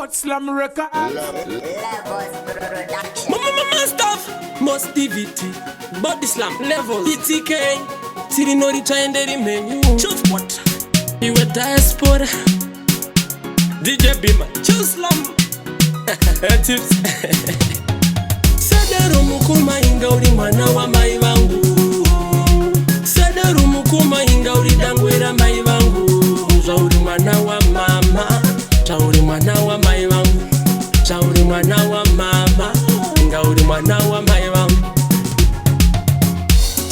Chillslam record. Mostaff, Mostavity, Body Slam, Levels, PTK, Tirinori Chanderi Menu, Chillspot, you were diaspora, DJ Bima, Chillslam, tips. Sadero mukuma inga uri mwana wa mai wangu. Sadero mukuma inga uri dangwera mai wangu. Zauri mwana wa mama, zauri mwana wa mai wangu. Zauri mwana wa mama, inga uri mwana wa mai wangu.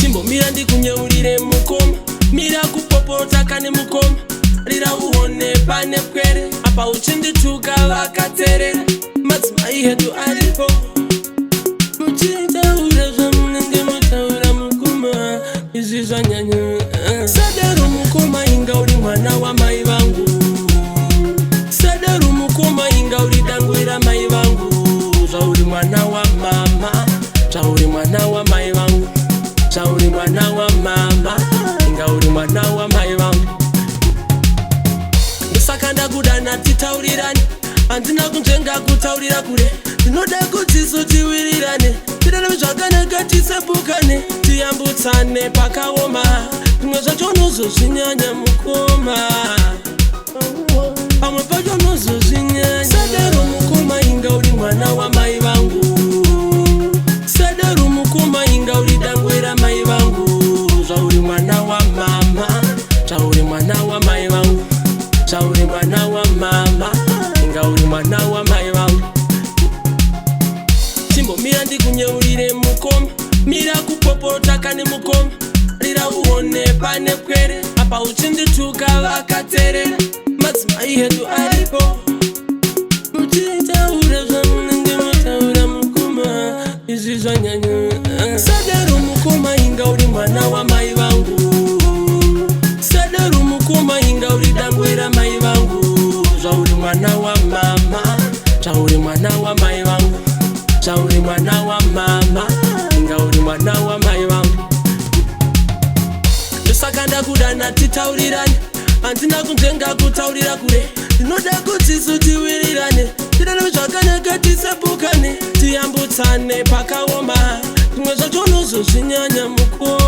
Chimbo mira ndi kunyeulire mukoma, mira kupopota kane mukoma. Rira uone pane kwere, apa uchindi tuka vakaterera. Madzimai hedu aripo. Sadero mukoma inga uri mwana wa mai wangu. Sadero mukoma inga uri dangwera mai wangu. Zauri mwana wa mama, zauri mwana wa mai wangu. Zauri mwana wa mama, inga uri mwana wa mai wangu. Ndosakanda kudana titaurirane, andina kunjenga kutaurira kure. Ndinoda kuti tiwirirane, tidane zvakanaka tisapukane, tiyambutsane pakaoma. Zvimwe zvacho unozozvinyanya mukoma, pamwe pacho unozozvinyanya. Sadero mukoma inga uri mwana wa mai vangu. Sadero mukoma inga uri dangwera mai vangu. Zvauri mwana wa mama, zvauri mwana wa mai vangu. Zvauri mwana wa mama, inga uri mwana wa mai vangu. Chimbo mira ndi kunyeulire mukoma, mira kupopota kane mukoma. Rira uone pane kwere, apa uchindi tuka vakaterera. Madzimai hedu aripo. Mutitaura zvamunenge mutaura mukoma, izvi zvanyanya. Sadero mukoma inga uri mwana wa mai vangu. Sadero mukoma inga uri dangwera mai vangu. Zvauri mwana wa mama, zvauri mwana wa mai vangu. Zvauri mwana wa mama, inga uri mwana wa mai vangu. Ndosakanda kudana titaurirane, andina kunjenga kutaurira kure. Ndinoda kuti tiwirirane, tidane zvakanaka tisapukane, tiyambutsane pakaoma. Zvimwe zvacho unozozvinyanya mukoma.